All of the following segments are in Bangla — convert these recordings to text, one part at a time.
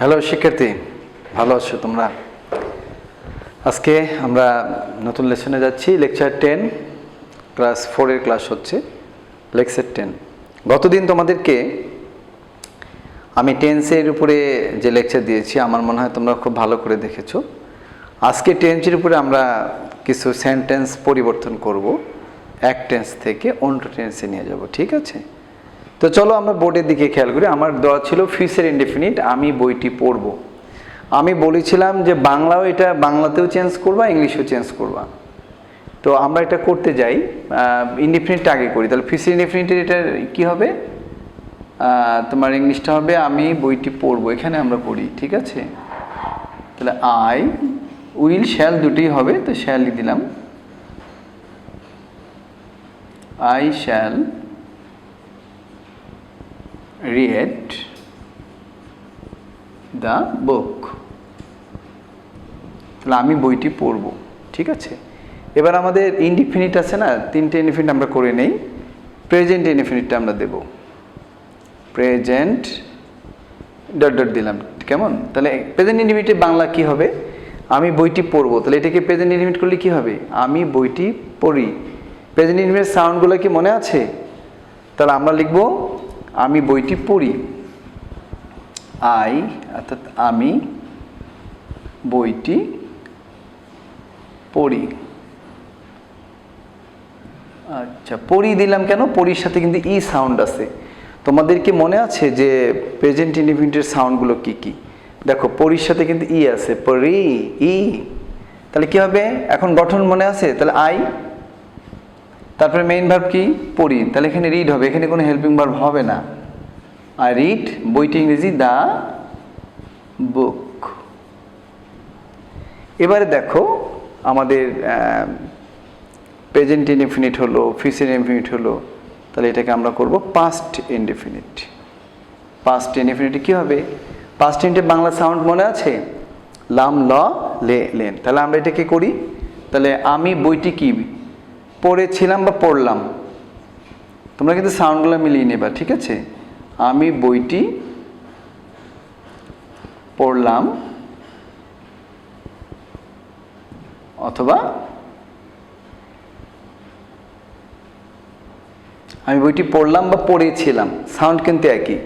হ্যালো শিক্ষার্থী, ভালো আছো তোমরা? আজকে আমরা নতুন লেসনে যাচ্ছি। লেকচার 10, ক্লাস 4 এর ক্লাস হচ্ছে লেকচার 10। গতদিন তোমাদেরকে আমি টেন্সের উপরে যে লেকচার দিয়েছি আমার মনে হয় তোমরা খুব ভালো করে দেখেছো। আজকে টেন্সের উপরে আমরা কিছু সেন্টেন্স পরিবর্তন করব, এক টেন্স থেকে অন্য টেন্সে নিয়ে যাব, ঠিক আছে? তো চলো আমরা বোর্ডের দিকে খেয়াল করি। আমার দেওয়া ছিল ফিউচার ইনডেফিনিট, আমি বইটি পড়ব। আমি বলেছিলাম যে বাংলাও এটা বাংলাতেও চেঞ্জ করবা, ইংলিশেও চেঞ্জ করবা। তো আমরা এটা করতে যাই, ইনডেফিনিটটা আগে করি। তাহলে ফিউচার ইনডেফিনিটের এটা কি হবে? তোমার ইংলিশটা হবে আমি বইটি পড়বো, এখানে আমরা পড়ি, ঠিক আছে? তাহলে আই উইল শ্যাল দুটোই হবে, তো শ্যালই দিলাম। I shall read the book, তাহলে আমি বইটি পড়ব, ঠিক আছে? এবার আমাদের ইনডিফিনিট আছে না, তিনটে ইনডিফিনিট আমরা করে নেই। প্রেজেন্ট ইনডিফিনিটটা আমরা দেব, প্রেজেন্ট ডট ডট দিলাম, কেমন? তাহলে প্রেজেন্ট ইনডিফিনিটের বাংলা কি হবে? আমি বইটি পড়ব, তাহলে এটাকে প্রেজেন্ট ইনডিফিনিট করলে কি হবে? আমি বইটি পড়ি। প্রেজেন্ট ইনডিফিনিটের সাউন্ডগুলো কি মনে আছে? তাহলে আমরা লিখব আমি বইটি পড়ি। আই অর্থাৎ আমি বইটি পড়ি। আচ্ছা, পড়ি দিলাম কেন? পড়ির সাথে কিন্তু ই সাউন্ড আছে। তোমাদের কি মনে আছে যে প্রেজেন্ট ইনডিফিনিটের সাউন্ডগুলো কি কি? দেখো, পড়ির সাথে কিন্তু ই আছে, পড়ি, ই। তাহলে কি হবে? এখন গঠন মনে আছে? তাহলে আই, তারপরে মেইন ভার্ব কি? পড়ি। তাহলে এখানে রিড হবে, এখানে কোনো হেল্পিং ভার্ব হবে না। আই রিড, বইটি ইংরেজি দ্য বুক। এবারে দেখো আমাদের প্রেজেন্ট ইনডেফিনিট হলো, ফিউচার ইনডেফিনিট হলো, তাহলে এটাকে আমরা করব পাস্ট ইনডেফিনিট। পাস্ট ইনডেফিনিট কি হবে? পাস্ট ইনডেফিনিট বাংলা সাউন্ড মনে আছে? লাম, ল, লে, লেন। তাহলে আমরা এটাকে করি। তাহলে আমি বইটি কি পড়েছিলাম বা পড়লাম, তোমরা কিন্তু সাউন্ডগুলো মিলিয়ে নেবা, ঠিক আছে? আমি বইটি পড়লাম, অথবা আমি বইটি পড়লাম বা পড়েছিলাম, সাউন্ড কিন্তু একই।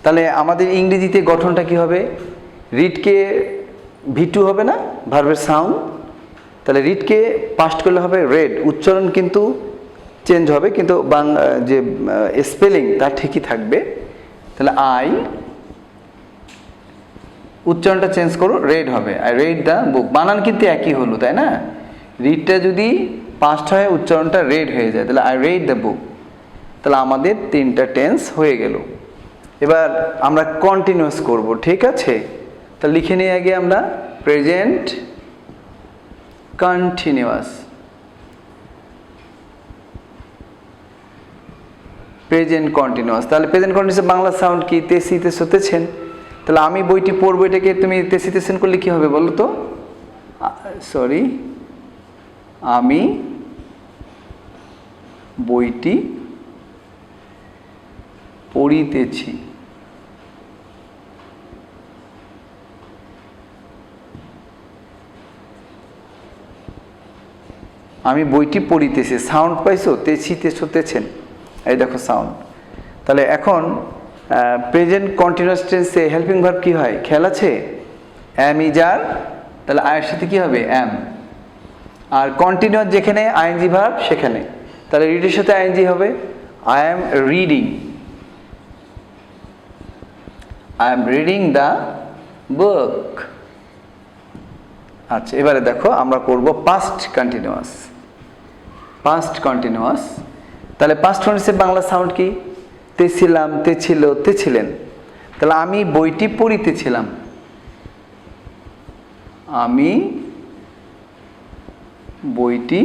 তাহলে আমাদের ইংরেজিতে গঠনটা কি হবে? রিডকে ভি2 হবে না ভার্বের সাউন্ড, তাহলে রিডকে পাস্ট করলে হবে রেড। উচ্চারণ কিন্তু চেঞ্জ হবে, কিন্তু বাংলা যে স্পেলিং তা ঠিকই থাকবে। তাহলে আই, উচ্চারণটা চেঞ্জ করো, রেড হবে। আই রেড দ্য বুক। বানান কিন্তু একই হলো, তাই না? রিডটা যদি পাস্ট হয়, উচ্চারণটা রেড হয়ে যায়, তাহলে আই রেড দ্য বুক। তাহলে আমাদের তিনটা টেন্স হয়ে গেল। এবার আমরা কন্টিনিউয়াস করব, ঠিক আছে? তাহলে লিখে নিই আগে আমরা প্রেজেন্ট কন্টিনিউয়াস। প্রেজেন্ট কন্টিনিউয়াস, তাহলে প্রেজেন্ট কন্টিনিউয়াস বাংলা সাউন্ড কি? তেসি, তেসো, তেছেন। তাহলে আমি বইটি পড়বো, এটাকে তুমি তেসি, তেছেন করলে কি হবে বলো তো? সরি, আমি বইটি পড়িতেছি। আমি বইটি পড়িতেছি, সাউন্ড পাইছো? তেছি, তেছো, তেছেন, এই দেখো সাউন্ড। তাহলে এখন প্রেজেন্ট কন্টিনিউয়াস টেন্সে হেল্পিং ভার্ব কি হয় খেয়াল আছে? অ্যাম, ইজ, আর। তাহলে আয়ের সাথে কি হবে? অ্যাম। আর কন্টিনিউয়াস যেখানে আইএনজি ভার্ব সেখানে, তাহলে রিডের সাথে আইএনজি হবে। I am reading, I am reading the বুক। আচ্ছা, এবারে দেখো আমরা করব পাস্ট কন্টিনিউয়াস। পাস্ট কন্টিনিউয়াস, তাহলে পাস্ট কন্টিনিউয়াসের বাংলা সাউন্ড কি? তেছিলাম, তেছিল, তেছিলেন। তাহলে আমি বইটি পড়িতেছিলাম, আমি বইটি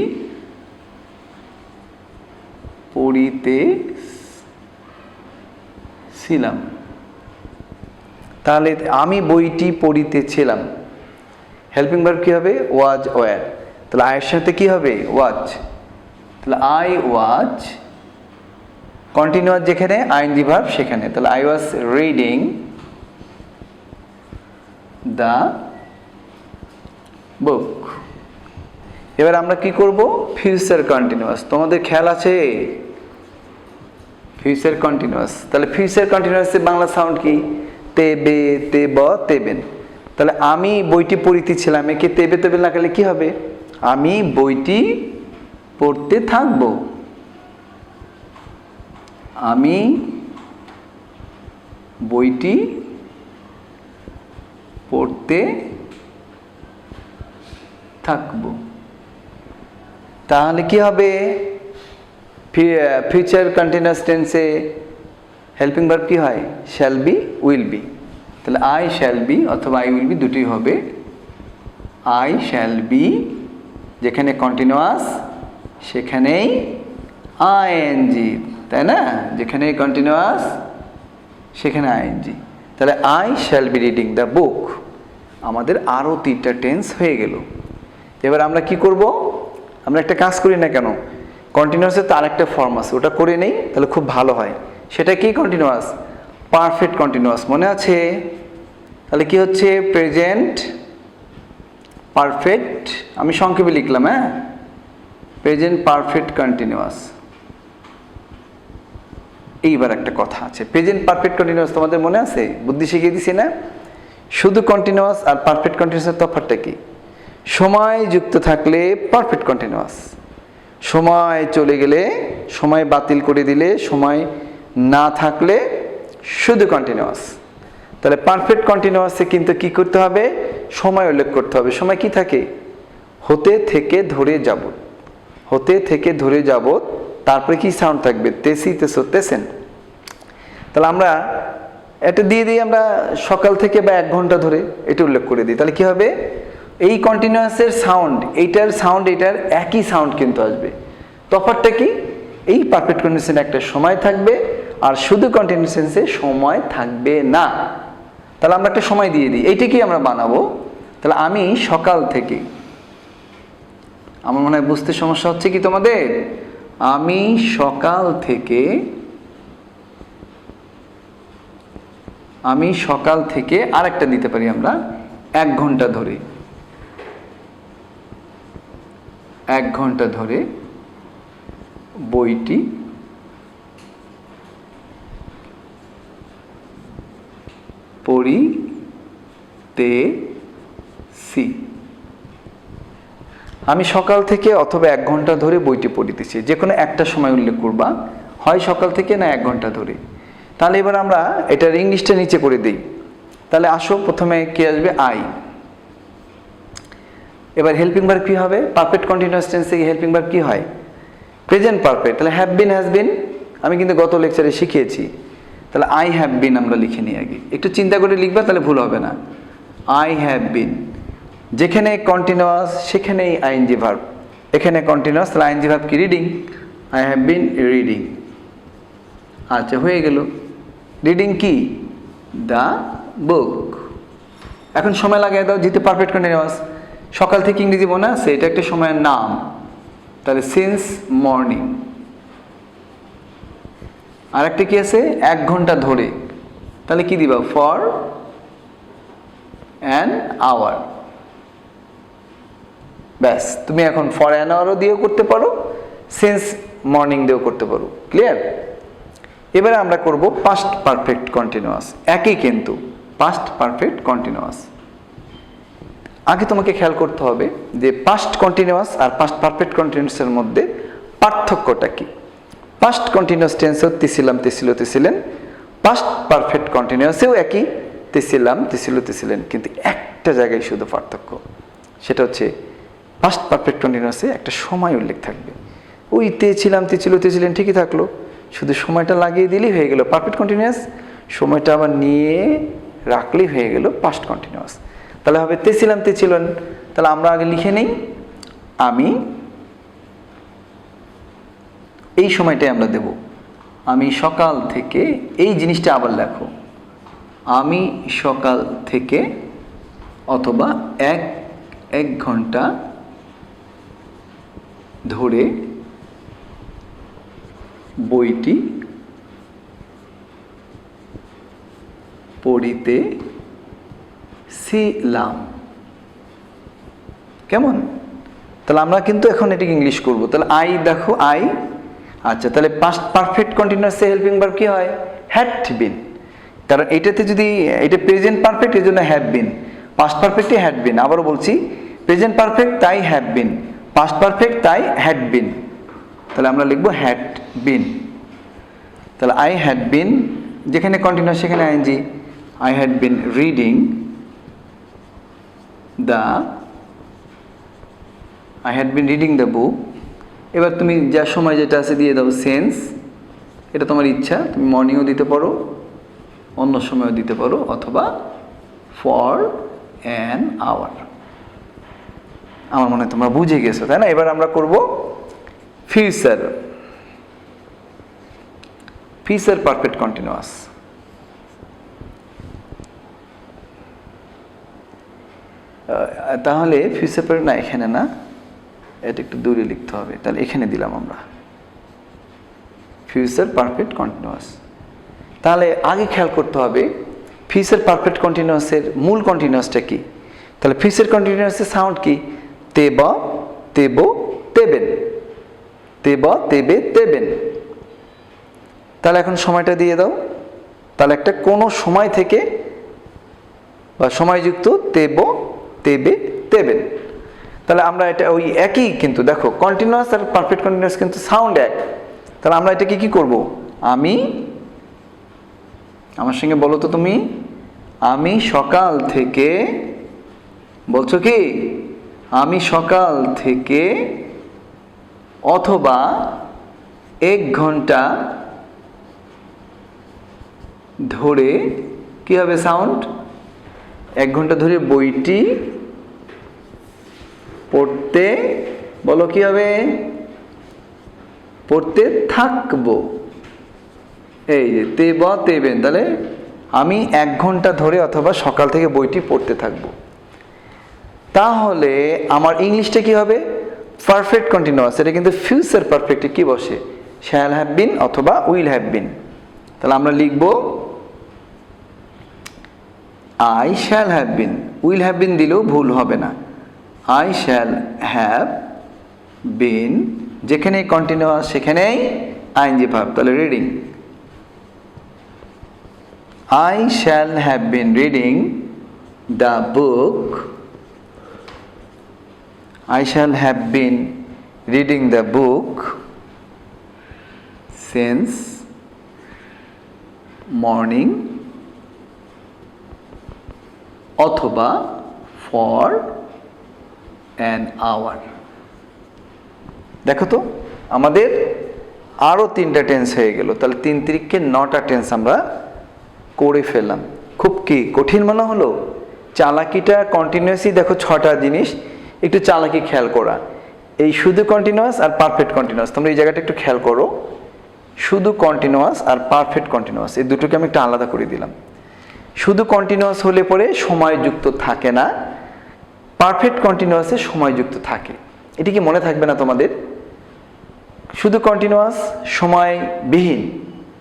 পড়িতেছিলাম। তাহলে আমি বইটি পড়িতেছিলাম, হেল্পিং ভার্ব কি হবে? ওয়াজ, ওয়্যার। তাহলে আয়ের সাথে কি হবে? ওয়াজ। তাহলে আই ওয়াজ, কন্টিনিউয়াস যেখানে আইএনজি ভার্ব সেখানে, তাহলে আই ওয়াজ রিডিং দ্য বুক। এবার আমরা কি করব, ফিউচার কন্টিনিউয়াস। তোমাদের খেয়াল আছে ফিউচার কন্টিনিউয়াস, তাহলে ফিউচার কন্টিনিউয়াসের বাংলা সাউন্ড কি, তেবে, তেব, তেবেন। তাহলে আমি বইটি পড়িতেছিলাম, একে তেবে তেবে লাগালে কি হবে, আমি বইটি পড়তে থাকব। আমি বইটি পড়তে থাকব। তাহলে কি হবে, ফিউচার কন্টিনিউয়াস টেন্সে হেল্পিং ভার্ব কি হয়, শ্যাল বি, উইল বি। তাহলে আই শ্যাল বি অথবা আই উইল বি দুটি হবে। আই শ্যাল বি, যেখানে কন্টিনিউয়াস সেখানেই আইএনজি, তাই না, যেখানে কন্টিনিউয়াস সেখানে আইএনজি। তাহলে I shall be reading the বুক। আমাদের আরও 3টা টেন্স হয়ে গেল। এবার আমরা কি করব, আমরা একটা কাজ করি না কেন, কন্টিনিউয়াসের তো আরেকটা ফর্ম আছে, ওটা করে নেই, তাহলে খুব ভালো হয়। সেটা কি কন্টিনিউয়াস, পারফেক্ট কন্টিনিউয়াস, মনে আছে? তাহলে কি হচ্ছে, প্রেজেন্ট পারফেক্ট, আমি সংক্ষেপে লিখলাম, হ্যাঁ, প্রেজেন্ট পারফেক্ট কন্টিনিউয়াস। এইবার একটা কথা আছে, প্রেজেন্ট পারফেক্ট কন্টিনিউয়াস তোমাদের মনে আছে, বুদ্ধি শিখিয়ে দিছি না? শুধু কন্টিনিউয়াস আর পারফেক্ট কন্টিনিউয়াসের তফাৎটা কি, সময় যুক্ত থাকলে পারফেক্ট কন্টিনিউয়াস, সময় চলে গেলে, সময় বাতিল করে দিলে, সময় না থাকলে শুধু কন্টিনিউয়াস। তাহলে পারফেক্ট কন্টিনিউয়াসে কিন্তু কি করতে হবে, সময় উল্লেখ করতে হবে। সময় কি থাকে, হতে থেকে ধরে যাবত, হতে থেকে ধরে যাবত, তারপরে কি সাউন্ড থাকবে, তেসি, তেসো, তেসেন। তাহলে আমরা এটা দিয়ে দিই, আমরা সকাল থেকে বা 1 ঘন্টা ধরে এটা উল্লেখ করে দিই। তাহলে কি হবে, এই কন্টিনিউয়াসের সাউন্ড, এইটার সাউন্ড এটার একই সাউন্ড কিন্তু আসবে। তফাৎটা কি, এই পারফেক্ট কন্টিনিউয়াসে একটা সময় থাকবে আর শুধু কন্টিনিউয়াসে সময় থাকবে না। তাহলে আমরা একটা সময় দিয়ে দিই, এইটাকেই আমরা বানাবো। তাহলে আমি সকাল থেকে, আমার মনে হয় বুঝতে সমস্যা হচ্ছে কি তোমাদের, আমি সকাল থেকে, আমি সকাল থেকে আরেকটা দিতে পারি আমরা, 1 ঘন্টা ধরে, 1 ঘন্টা ধরে বইটি পড়িতেছি। আমি সকাল থেকে অথবা 1 ঘন্টা ধরে বইটি পড়িতেছি, যে কোনো একটা সময় উল্লেখ করবা, হয় সকাল থেকে না 1 ঘন্টা ধরে। তাহলে এবার আমরা এটার ইংলিশটা নিচে করে দিই। তাহলে আসো, প্রথমে কি আসবে, আই। এবার হেল্পিং ভার্ব কি হবে, পারফেক্ট কন্টিনিউয়াস টেন্সে হেল্পিং ভার্ব কি হয়, প্রেজেন্ট পারফেক্ট। তাহলে হ্যাভ বিন, হ্যাজ বিন আমি কিন্তু গত লেকচারে শিখিয়েছি। তাহলে আই হ্যাভ বিন আমরা লিখে নিই আগে, একটু চিন্তা করে লিখবা, তাহলে ভুল হবে না। আই হ্যাভ বিন, যেখানে কন্টিনিউয়াস সেখানেই আইএনজি ভার্ব, এখানে কন্টিনিউয়াস, তাহলে আইএনজি ভার্ব কি, reading. I have been reading. আচ্ছা, হয়ে গেল, রিডিং কি, দ্য বুক। এখন সময় লাগাই দাও, যেহেতু পারফেক্ট কন্টিনিউয়াস, সকাল থেকে ইংরেজি মনে আছে, এটা একটা সময়ের নাম, তাহলে সিন্স মর্নিং। আর একটা কি আছে, 1 ঘন্টা ধরে, তাহলে কি দিবা, ফর অ্যান আওয়ার। ব্যাস, তুমি এখন ফর অ্যান আওয়ারও দিয়েও করতে পারো, সিন্স মর্নিং দিয়েও করতে পারো। ক্লিয়ার? এবারে আমরা করব পাস্ট পারফেক্ট কন্টিনিউয়াস, একই কিন্তু পাস্ট পারফেক্ট কন্টিনিউয়াস। আগে তোমাকে খেয়াল করতে হবে যে পাস্ট কন্টিনিউয়াস আর পাস্ট পারফেক্ট কন্টিনিউয়াসের মধ্যে পার্থক্যটা কি। পাস্ট কন্টিনিউয়াস টেন্সেও তিছিলাম, তিছিল, তিছিলেন, পাস্ট পারফেক্ট কন্টিনিউয়াসেও একই, তিছিলাম, তিছিল, তিছিলেন, কিন্তু একটা জায়গায় শুধু পার্থক্য, সেটা হচ্ছে পাস্ট পারফেক্ট কন্টিনিউয়াসে একটা সময় উল্লেখ থাকবে। ওই তেছিলাম, তিছিল, তিছিলেন ঠিকই থাকলো, শুধু সময়টা লাগিয়ে দিলেই হয়ে গেল পারফেক্ট কন্টিনিউয়াস, সময়টা আবার নিয়ে রাখলেই হয়ে গেল পাস্ট কন্টিনিউয়াস। তাহলে হবে তেছিলাম, তেছিলেন। তাহলে আমরা আগে লিখে নেই, আমি, এই সময়টাই আমরা দেব, আমি সকাল থেকে, এই জিনিসটা আবার লেখো, আমি সকাল থেকে অথবা এক ঘন্টা ধরে বইটি পড়িতেছি। ছিলাম। কেমন? তাহলে আমরা কিন্তু এখন এটাকে ইংলিশ করব। তাহলে আই দেখো আই, আচ্ছা তাহলে পাস্ট পারফেক্ট কন্টিনিউয়াসে হেল্পিং ভার্ব কি হয়? Had been. কারণ এটাতে যদি এটা প্রেজেন্ট পারফেক্ট এর জন্য হ্যাভ বিন, পাস্ট পারফেক্টই হ্যাড বিন। আবারও বলছি প্রেজেন্ট পারফেক্ট তাই হ্যাভ বিন, পাস্ট পারফেক্ট তাই হ্যাড বিন। তাহলে আমরা লিখবো হ্যাড বিন। তাহলে আই হ্যাড বিন, যেখানে কন্টিনিউয়াস সেখানে ING, I had been reading the বুক। এবার তুমি যা সময় যেটা আছে দিয়ে দাও সেন্স, এটা তোমার ইচ্ছা, তুমি মর্নিংও দিতে পারো, অন্য সময়ও দিতে পারো, অথবা ফর অ্যান আওয়ার। আমার মনে হয় তোমরা বুঝে গেছো, তাই না? এবার আমরা করব ফিউচার, ফিউচার পারফেক্ট কন্টিনিউয়াস। তাহলে ফিউচার পারফেক্ট না, এখানে না, এটা একটু দূরে লিখতে হবে। তাহলে এখানে দিলাম আমরা ফিউচার পারফেক্ট কন্টিনিউয়াস। তাহলে আগে খেয়াল করতে হবে ফিউচার পারফেক্ট কন্টিনিউয়াসের মূল কন্টিনিউয়াসটা কি। তাহলে ফিউচার কন্টিনিউয়াসের সাউন্ড কি? তেব, তেব, তেবেন, তেব, তেবে, তেবেন। তাহলে এখন সময়টা দিয়ে দাও। তাহলে একটা কোনো সময় থেকে বা সময়যুক্ত তেব, তেবে, তেবেন। তাহলে আমরা এটা ওই একই, কিন্তু দেখো কন্টিনিউয়াস আর পারফেক্ট কন্টিনিউয়াস কিন্তু সাউন্ড এক। তাহলে আমরা এটাকে কি করব? আমি, আমার সঙ্গে বলো তো তুমি, আমি সকাল থেকে, বলছো কি? আমি সকাল থেকে অথবা 1 ঘন্টা ধরে, কি হবে সাউন্ড? 1 ঘন্টা ধরে বইটি পড়তে, বলো কি হবে? পড়তে থাকবো। এই যে তেব, তেবেন। তাহলে আমি 1 ঘন্টা ধরে অথবা সকাল থেকে বইটি পড়তে থাকবো। তাহলে আমার ইংলিশটা কি হবে? Perfect continuous. এটা কিন্তু ফিউচার পারফেক্টে কি বসে? শ্যাল হ্যাভ বিন অথবা উইল হ্যাভ বিন। তাহলে আমরা লিখব I shall have bin. Will have been দিলেও ভুল হবে না। আই শ্যাল হ্যাভ বিন, যেখানে কন্টিনিউয়াস সেখানেই আইএনজি ভার্ব। তাহলে reading, I shall have been reading the book. I shall have been reading the book since morning অথবা for an hour. দেখো তো আমাদের আরো 3টা টেন্স হয়ে গেল। তাহলে 3 3কে 9টা টেন্স আমরা করে ফেললাম। খুব কি কঠিন মনে হলো? চালাকিটা কন্টিনিউয়াসই দেখো 6টা জিনিস, একটু চালাকি খেয়াল করা। এই শুধু কন্টিনিউয়াস আর পারফেক্ট কন্টিনিউয়াস, তোমরা এই জায়গাটা একটু খেয়াল করো। শুধু কন্টিনিউয়াস আর পারফেক্ট কন্টিনিউয়াস এই দুটোকে আমি একটু আলাদা করে দিলাম। শুধু কন্টিনিউয়াস হলে পরে সময়যুক্ত থাকে না, পারফেক্ট কন্টিনিউয়াসে সময়যুক্ত থাকে। এটি কি মনে থাকবে না তোমাদের? শুধু কন্টিনিউয়াস সময়বিহীন,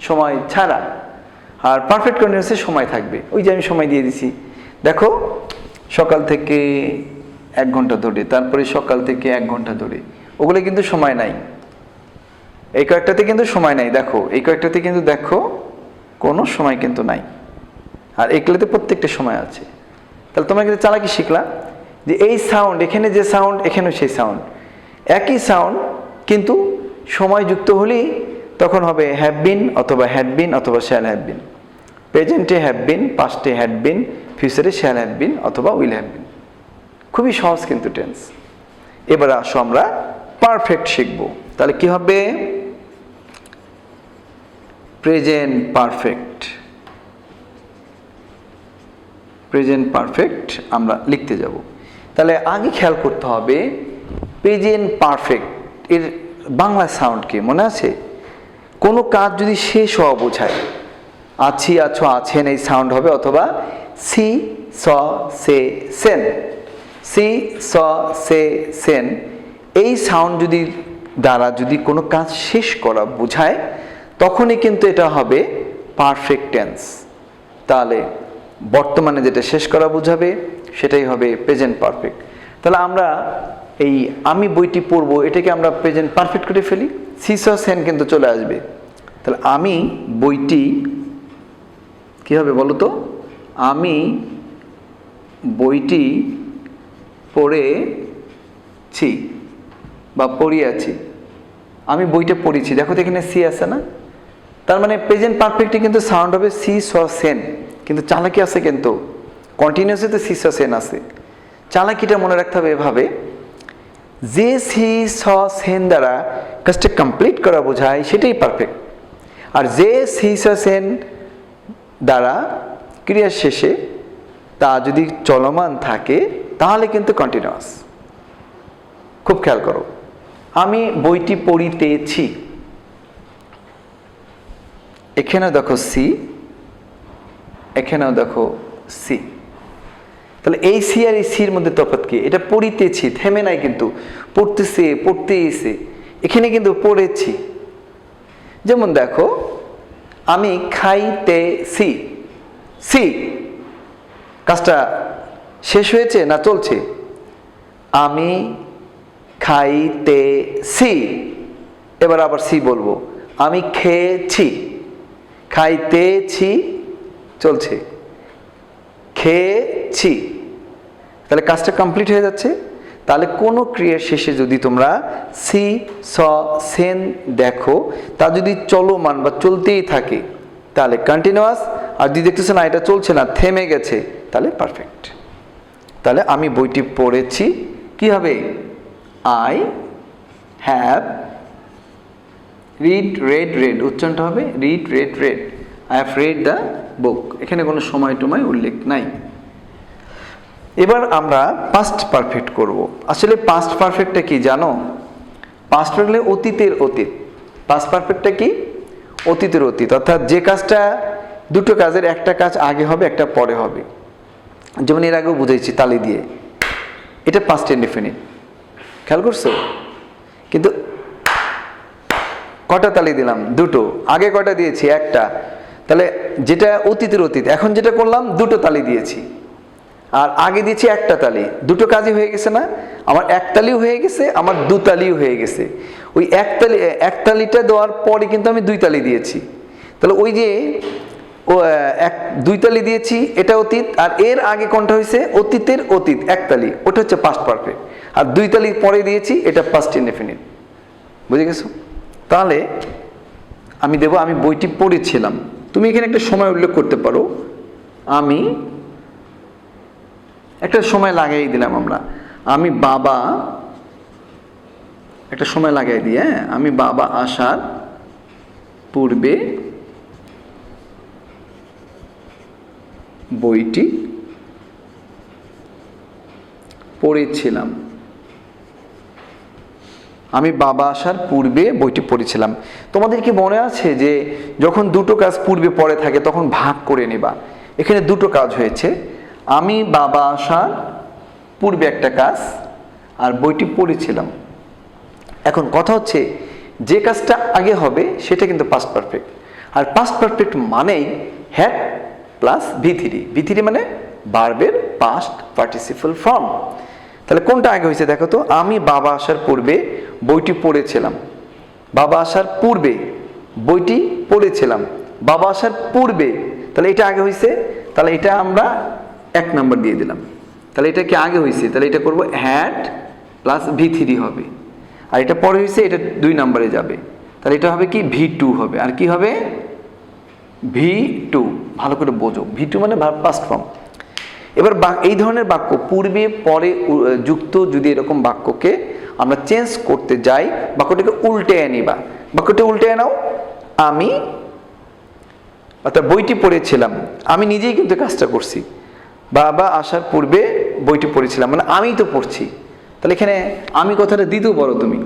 সময় ছাড়া, আর পারফেক্ট কন্টিনিউয়াসে সময় থাকবে। ওই যে আমি সময় দিয়ে দিছি, দেখো সকাল থেকে 1 ঘন্টা ধরে, তারপরে সকাল থেকে 1 ঘন্টা ধরে, ওগুলো কিন্তু সময় নাই। এই কয়েকটাতে কিন্তু সময় নাই। দেখো এই কয়েকটাতে কিন্তু দেখো কোনো সময় কিন্তু নাই, আর এগুলোতে প্রত্যেকটা সময় আছে। তাহলে তোমরা কিন্তু চালাকি শিখলা যে এই সাউন্ড, এখানে যে সাউন্ড এখানে সেই সাউন্ড, একই সাউন্ড কিন্তু সময়যুক্ত হলেই তখন হবে হ্যাভ বিন অথবা হ্যাড বিন অথবা শ্যাল হ্যাভ বিন। প্রেজেন্টে হ্যাভ বিন, পাস্টে হ্যাড বিন, ফিউচারে শ্যাল হ্যাভ বিন অথবা উইল হ্যাভ বিন। খুবই সহজ কিন্তু টেন্স। এবার আসো আমরা পারফেক্ট শিখব। তাহলে কি হবে? Present perfect. প্রেজেন্ট পারফেক্ট আমরা লিখতে যাব। তাহলে আগে খেয়াল করতে হবে প্রেজেন্ট পারফেক্ট এর বাংলা সাউন্ড কি মনে আছে? কোনো কাজ যদি শেষ হওয়া বোঝায়, আছি, আছো, আছেন, এই সাউন্ড হবে, অথবা সি, স, সে, সেন। সি, স, সে, সেন এই সাউন্ড যদি দ্বারা যদি কোনো কাজ শেষ করা বোঝায়, তখনই কিন্তু এটা হবে পারফেক্ট টেন্স। তাহলে বর্তমানে যেটা শেষ করা বোঝাবে সেটাই হবে প্রেজেন্ট পারফেক্ট। তাহলে আমরা এই আমি বইটি পড়বো এটাকে আমরা প্রেজেন্ট পারফেক্ট করে ফেলি, সি স সেন কিন্তু চলে আসবে। তাহলে আমি বইটি কি হবে বলো তো? আমি বইটি পড়েছি বা পড়িয়াছি। আমি বইটা পড়েছি, দেখো তো এখানে সি আছে না? তার মানে প্রেজেন্ট পারফেক্টে কিন্তু সাউন্ড হবে সি স সেন, কিন্তু চালাকি আছে কিন্তু কন্টিনিউয়াসে তো সি স সেন আছে। চালাকিটা মনে রাখতে হবে এভাবে, যে সি স সেন দ্বারা কাজটা কমপ্লিট করা বোঝায় সেটাই পারফেক্ট, আর যে সি স সেন দ্বারা ক্রিয়ার শেষে তা যদি চলমান থাকে তাহলে কিন্তু কন্টিনিউয়াস। খুব খেয়াল করো, আমি বইটি পড়িতেছি, এখানেও দেখো সি, এখানেও দেখো সি। তাহলে এই সি আর এই সির মধ্যে তফাৎ কি? এটা পড়িতেছি, থেমে নাই কিন্তু, পড়তেছে পড়তেছে, এখানে কিন্তু পড়েছি। যেমন দেখো, আমি খাইতেছি, সি কাজটা শেষ হয়েছে না চলছে? আমি খাইতেছি, এবার আবার সি বলবো। আমি খেয়েছি, খাইতেছি চলছে, খেয়েছি, তাহলে কাজটা কমপ্লিট হয়ে যাচ্ছে। তাহলে কোনো ক্রিয়ার শেষে যদি তোমরা সি স সেন দেখো, তা যদি চলমান বা চলতেই থাকে তাহলে কন্টিনিউয়াস, আর যদি দেখতেছে না এটা চলছে না, থেমে গেছে, তাহলে পারফেক্ট। তাহলে আমি বইটি পড়েছি, কি হবে? আই হ্যাভ রেড, উচ্চারণটা হবে red. I have read the বুক, এখানে কোনো সময় টময় উল্লেখ নাই। এবার আমরা পাস্ট পারফেক্ট করব। আসলে পাস্ট পারফেক্টটা কি জানো? পাস্ট পারফেক্ট অতীতের অতীত। পাস্ট পারফেক্টটা কি? অতীতের অতীত, অর্থাৎ যে কাজটা, দুটো কাজের একটা কাজ আগে হবে একটা পরে হবে। যেমন এর আগেও বুঝাইছি তালি দিয়ে, এটা পাস্ট ইনডেফিনিট, খেয়াল করছো? কিন্তু কটা তালি দিলাম? দুটো। আগে কটা দিয়েছি? একটা। তাহলে যেটা অতীতের অতীত, এখন যেটা করলাম দুটো তালি দিয়েছি, আর আগে দিয়েছি একটা তালি, দুটো কাজই হয়ে গেছে না? আমার এক তালিও হয়ে গেছে, আমার দু তালিও হয়ে গেছে। ওই এক তালিটা দেওয়ার পরে কিন্তু আমি দুই তালি দিয়েছি। তাহলে ওই যে দুই তালি দিয়েছি, এটা অতীত, আর এর আগে কোনটা হয়েছে? অতীতের অতীত, এক তালি, ওটা হচ্ছে পাস্ট পারফেক্ট। আর দুই তালি পরে দিয়েছি, এটা পাস্ট ইনডেফিনিট। বুঝে গেছো? তাহলে আমি দেব আমি বইটি পড়েছিলাম। তুমি এখানে একটা সময় উল্লেখ করতে পারো, আমি একটা সময় লাগাই দিলাম আমরা। আমি বাবা, একটা সময় লাগাই দিই, হ্যাঁ, আমি বাবা আসার পূর্বে বইটি পড়েছিলাম। আমি বাবা আসার পূর্বে বইটি পড়েছিলাম। তোমাদের কি মনে আছে যে যখন দুটো কাজ পূর্বে পরে থাকে তখন ভাগ করে নিবা? এখানে দুটো কাজ হয়েছে, আমি বাবা আসার পূর্বে একটা কাজ, আর বইটি পড়েছিলাম। এখন কথা হচ্ছে, যে কাজটা আগে হবে সেটা কিন্তু পাস্ট পারফেক্ট, আর পাস্ট পারফেক্ট মানেই হ্যাড প্লাস ভি3 মানে ভার্বের পাস্ট পার্টিসিপল ফর্ম। তাহলে কোনটা আগে হয়েছে দেখো তো? আমি বাবা আসার পূর্বে বইটি পড়েছিলাম। বাবা আসার পূর্বে বইটি পড়েছিলাম, বাবা আসার পূর্বে, তাহলে এটা আগে হয়েছে। তাহলে এটা আমরা 1 নম্বর দিয়ে দিলাম। তাহলে এটা কি আগে হয়েছে? তাহলে এটা করব হ্যাড প্লাস ভি3 হবে। আর এটা পরে হয়েছে, এটা 2 নম্বরে যাবে। তাহলে এটা হবে কি? ভি2 হবে। আর কি হবে? ভি2। ভালো করে বোঝো, ভি2 মানে ভার্ব পাস্ট ফর্ম। এবার এই ধরনের বাক্য পূর্বে পরে যুক্ত যদি এরকম বাক্যকে আমরা চেঞ্জ করতে যাই, বাক্যটাকে উল্টে নিবা। বাক্যটা উল্টে নাও, আমি, অর্থাৎ বইটি পড়েছিলাম, আমি নিজেই কিন্তু কাজটা করছি। বাবা আসার পূর্বে বইটি পড়েছিলাম, মানে আমিই তো পড়ছি। তাহলে এখানে আমি কথাটা দ্বিতীয় বলো তুমি,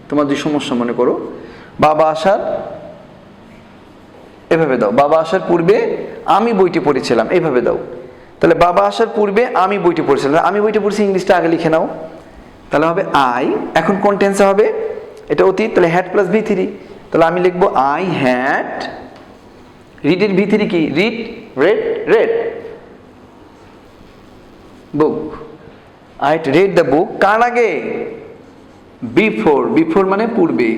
তোমার যে সমস্যা মনে করো। বাবা আসার, এভাবে দাও, বাবা আসার পূর্বে আমি বইটি পড়েছিলাম, এইভাবে দাও। তাহলে বাবা আসার পূর্বে আমি বইটি পড়েছিলাম, আমি বইটি পড়ছি, ইংলিশটা আগে লিখে নাও। তাহলে হবে আই, এখন কোন টেন্সে হবে? এটা অতীত, তাহলে হ্যাড প্লাস ভি3। তাহলে আমি লিখবো আই হ্যাড, রিডের ভি3 কি? Read. Book. I had read the book কার আগে? বিফোর। বিফোর মানে পূর্বে,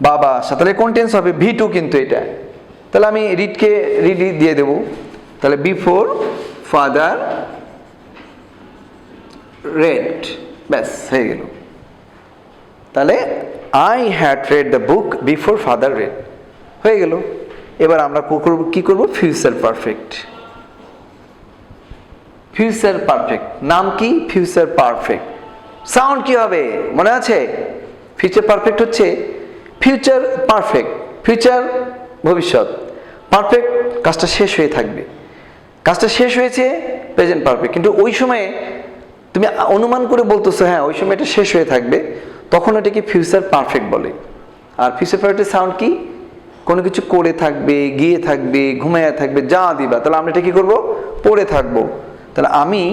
বাবা আসা। তাহলে কোন টেন্স হবে? V2 কিন্তু এটা। তাহলে আমি রিডকে রিড দিয়ে দেবো। তাহলে বিফোর ফাদার রেড, ব্যাস হয়ে গেল। তাহলে I had read the book before father red হয়ে গেল। এবার আমরা কি করব? Future perfect. ফিউচার পারফেক্ট নাম কি? Future perfect. সাউন্ড কি হবে মনে আছে? ফিউচার পারফেক্ট হচ্ছে ফিউচার পারফেক্ট, ফিউচার ভবিষ্যৎ, পারফেক্ট কাজটা শেষ হয়ে থাকবে। কাজটা শেষ হয়েছে প্রেজেন্ট পারফেক্ট, কিন্তু ওই সময়ে তুমি অনুমান করে বলতেছো হ্যাঁ ওই সময় এটা শেষ হয়ে থাকবে, তখন এটাকে ফিউচার পারফেক্ট বলে। আর ফিউচার পারফেক্টের সাউন্ড কি? কোনো কিছু করে থাকবে, গিয়ে থাকবে, ঘুমাইয়া থাকবে, যা দিবা। তাহলে আমরা এটা কি করবো? পড়ে থাকবো। তাহলে আমি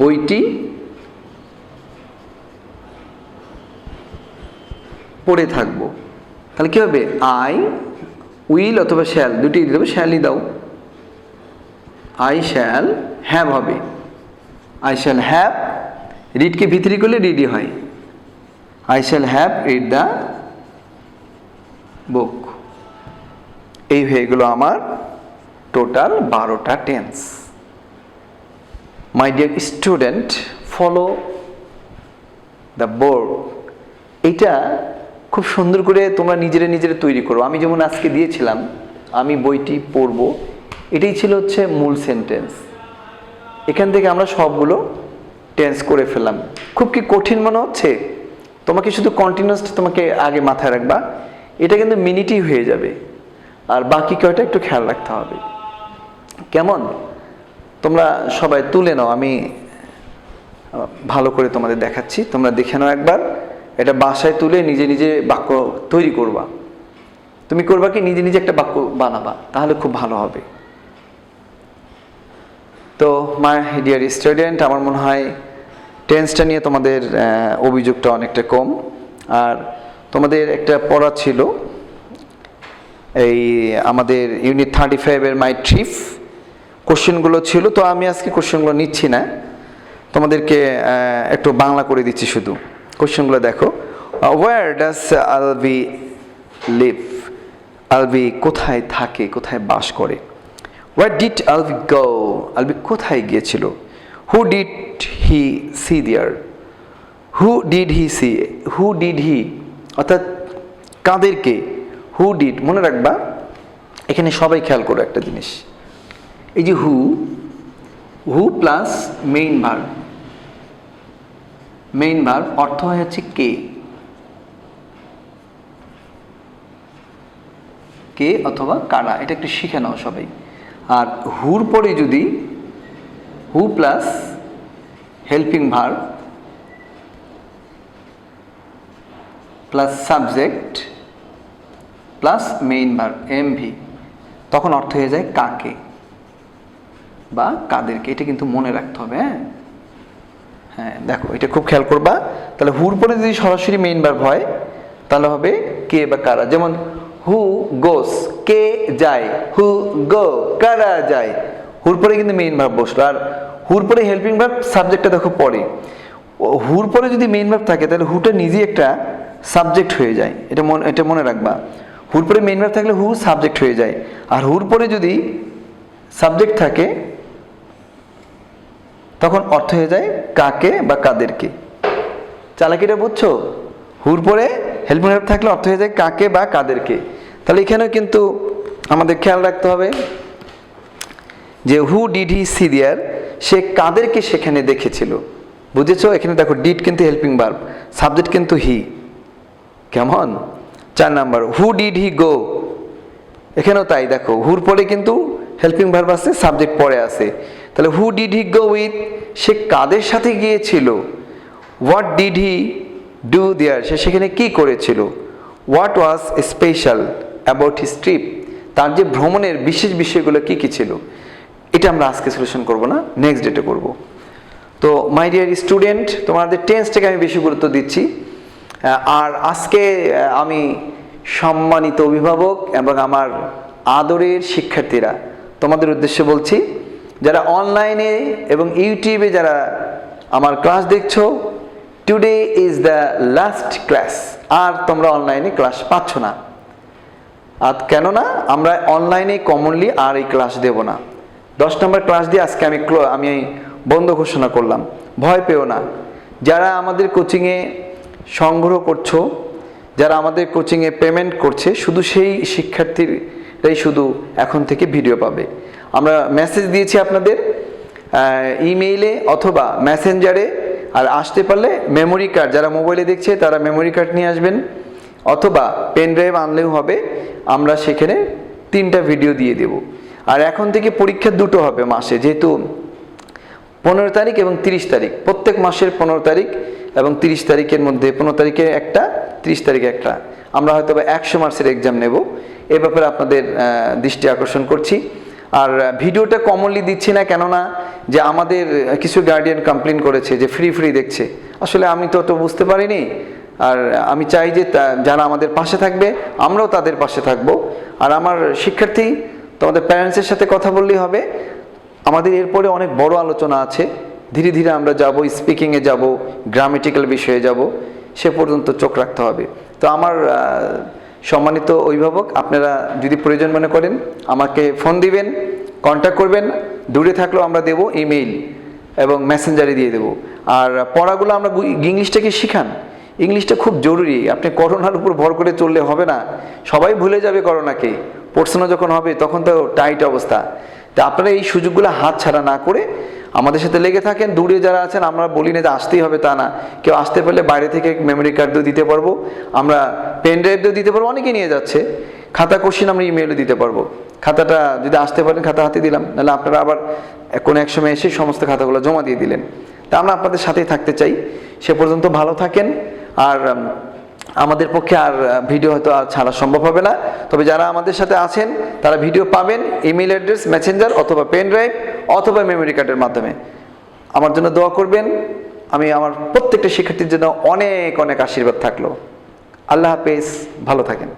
বইটি পড়ে থাকবো। তাহলে কি হবে? আই উইল অথবা শ্যাল, দুটি দিয়ে দেবো, শ্যালই দাও। আই শ্যাল হ্যাভ হবে, আই শ্যাল হ্যাভ। রিডকে ভিতরি করলে রিডই হয়। I shall have read the book. এই হয়ে গেল আমার টোটাল 12টা tense. My dear student, follow the board. এটা খুব সুন্দর করে তোমরা নিজেরা তৈরি করো। আমি যেমন আজকে দিয়েছিলাম আমি বইটি পড়ব, এটাই ছিল হচ্ছে মূল সেন্টেন্স। এখান থেকে আমরা সবগুলো টেন্স করে ফেললাম। খুব কি কঠিন মনে হচ্ছে? তোমাকে শুধু কন্টিনিউয়াস তোমাকে আগে মাথায় রাখবা, এটা কিন্তু মিনিটই হয়ে যাবে। আর বাকি কয়টা একটু খেয়াল রাখতে হবে। কেমন? তোমরা সবাই তুলে নাও, আমি ভালো করে তোমাদের দেখাচ্ছি, তোমরা দেখে নাও একবার। এটা বাসায় তুলে নিজে বাক্য তৈরি করবা। তুমি করবা কি? নিজে একটা বাক্য বানাবা, তাহলে খুব ভালো হবে। তো মাই ডিয়ার স্টুডেন্ট, আমার মনে হয় টেন্সটা নিয়ে তোমাদের অভিযোগটা অনেকটা কম। আর তোমাদের একটা পড়া ছিল এই আমাদের ইউনিট 35-এর মাই ট্রিপ, কোশ্চেনগুলো ছিল। তো আমি আজকে কোশ্চেনগুলো নিচ্ছি না, তোমাদেরকে একটু বাংলা করে দিচ্ছি শুধু। কোশ্চেনগুলো দেখো। Where does Albi live? Albi কোথায় থাকে, কোথায় বাস করে? Where did Albi go? Albi কোথায় গিয়েছিল? Who did he see there? Who did he see? Who did he অর্থাৎ কাদেরকে? হু ডিড মনে রাখবা। এখানে সবাই খেয়াল করো একটা জিনিস, এই যে who plus main verb. Main verb অর্থ হয় হচ্ছে কে, কে অথবা কারা। এটা একটু শিখে নাও সবাই। আর হুর পরে যদি who plus helping verb plus subject plus main verb MV, তখন অর্থ হয়ে যায় কাকে বা কাদেরকে। এটা কিন্তু মনে রাখতে হবে। হ্যাঁ দেখো, এটা খুব খেয়াল করবা। তাহলে হুর পরে যদি সরাসরি মেইন ভার্ব হয় তাহলে হবে কে বা কারা। যেমন হু গোস, কে যায়, হু গো কারা যায়। হুর পরে কিন্তু মেইন ভার্ব বসলো। আর হুর পরে হেল্পিং ভার্ব, সাবজেক্টটা দেখো পরে। হুর পরে যদি মেইন ভার্ব থাকে তাহলে হুটা নিজে একটা সাবজেক্ট হয়ে যায়। এটা মনে রাখবা। হুর পরে মেইন ভার্ব থাকলে হু সাবজেক্ট হয়ে যায়। আর হুর পরে যদি সাবজেক্ট থাকে তখন অর্থ হয়ে যায় কাকে বা কাদেরকে। চালাকিটা বুঝছো? হুর পরে হেল্পিং ভার্ব থাকলে অর্থ হয়ে যায় কাকে বা কাদেরকে। তাহলে এখানেও কিন্তু আমাদের খেয়াল রাখতে হবে যে হু ডিড হি সি দেয়ার, সে কাদেরকে সেখানে দেখেছিল। বুঝেছো? এখানে দেখো ডিড কিন্তু হেল্পিং ভার্ব, সাবজেক্ট কিন্তু হি। কেমন? 4 নাম্বার হু ডিড হি গো, এখানেও তাই। দেখো হুর পরে কিন্তু হেল্পিং ভার্ব আছে, সাবজেক্ট পরে আছে। তাহলে হু ডিড হি গো উইথ, সে কাদের সাথে গিয়েছিল। হোয়াট ডিড হি ডু দেয়ার, সে সেখানে কি করেছিল। What was special about his trip, তার যে ভ্রমণের বিশেষ বিষয়গুলো কি কি ছিল। এটা আমরা আজকে সলিউশন করব না, নেক্সট ডেটে করব। তো মাই ডিয়ার স্টুডেন্ট, তোমাদের টেন্সটাকে আমি বেশি গুরুত্ব দিচ্ছি। আর আজকে আমি সম্মানিত অভিভাবক এবং আমার আদরের শিক্ষার্থীরা, তোমাদের উদ্দেশ্যে বলছি, যারা অনলাইনে এবং ইউটিউবে যারা আমার ক্লাস দেখছো, today is the last class. আর তোমরা অনলাইনে ক্লাস পাচ্ছ না। আর কেননা আমরা অনলাইনে কমনলি আর এই ক্লাস দেব না। 10 নম্বর ক্লাস দিয়ে আজকে আমি বন্ধ ঘোষণা করলাম। ভয় পেও না। যারা আমাদের কোচিংয়ে সংগ্রহ করছো, যারা আমাদের কোচিংয়ে পেমেন্ট করছে, শুধু সেই শিক্ষার্থীরাই শুধু এখন থেকে ভিডিও পাবে। আমরা মেসেজ দিয়েছি আপনাদের ইমেইলে অথবা মেসেঞ্জারে। আর আসতে পারলে মেমোরি কার্ড, যারা মোবাইলে দেখছে তারা মেমোরি কার্ড নিয়ে আসবেন, অথবা পেন ড্রাইভ আনলেও হবে। আমরা সেখানে 3টা ভিডিও দিয়ে দেব। আর এখন থেকে পরীক্ষা 2টো হবে মাসে, যেহেতু 15 তারিখ এবং 30 তারিখ, প্রত্যেক মাসের 15 তারিখ এবং 30 তারিখের মধ্যে, 15 তারিখে একটা, 30 তারিখে একটা, আমরা হয়তো 100 মার্কসের এক্সাম নেব। এ ব্যাপারে আপনাদের দৃষ্টি আকর্ষণ করছি। আর ভিডিওটা কমনলি দিচ্ছি না, কেননা যে আমাদের কিছু গার্ডিয়ান কমপ্লেন করেছে যে ফ্রি দেখছে। আসলে আমি তো বুঝতে পারিনি। আর আমি চাই যে যারা আমাদের পাশে থাকবে, আমরাও তাদের পাশে থাকব। আর আমার শিক্ষার্থী, তোমাদের প্যারেন্টসের সাথে কথা বললেই হবে। আমাদের এরপরে অনেক বড় আলোচনা আছে। ধীরে ধীরে আমরা যাব, স্পিকিংয়ে যাব, গ্রামেটিক্যাল বিষয়ে যাব। সে পর্যন্ত চোখ রাখতে হবে। তো আমার সম্মানিত অভিভাবক, আপনারা যদি প্রয়োজন মনে করেন আমাকে ফোন দিবেন, কন্ট্যাক্ট করবেন। দূরে থাকলেও আমরা দেব, ইমেইল এবং মেসেঞ্জারে দিয়ে দেব। আর পড়াগুলো আমরা ইংলিশটাকে শিখান। ইংলিশটা খুব জরুরি। আপনি করোনার উপর ভর করে চললে হবে না। সবাই ভুলে যাবে করোনাকে। পড়াশোনা যখন হবে তখন তো টাইট অবস্থা। তা আপনারা এই সুযোগগুলো হাত ছাড়া না করে আমাদের সাথে লেগে থাকেন। দূরে যারা আছেন, আমরা বলি না যে আসতেই হবে, তা না। কেউ আসতে পারলে বাইরে থেকে মেমোরি কার্ড দিয়ে দিতে পারবো, আমরা পেন ড্রাইভ দিয়ে দিতে পারবো। অনেকে নিয়ে যাচ্ছে। খাতা কোশ্চেন আমরা ইমেইলে দিতে পারবো। খাতাটা যদি আসতে পারেন, খাতা হাতে দিলাম, নাহলে আপনারা আবার কোনো এক সময় এসে সমস্ত খাতাগুলো জমা দিয়ে দিলেন। তা আমরা আপনাদের সাথেই থাকতে চাই। সে পর্যন্ত ভালো থাকেন। আর আমাদের পক্ষে আর ভিডিও হয়তো আর ছাড়া সম্ভব হবে না। তবে যারা আমাদের সাথে আছেন তারা ভিডিও পাবেন ইমেল অ্যাড্রেস, মেসেঞ্জার অথবা পেন ড্রাইভ অথবা মেমোরি কার্ডের মাধ্যমে। আমার জন্য দোয়া করবেন। আমি আমার প্রত্যেকটা শিক্ষার্থীর জন্য অনেক অনেক আশীর্বাদ থাকলো। আল্লাহ হাফেজ, ভালো থাকেন।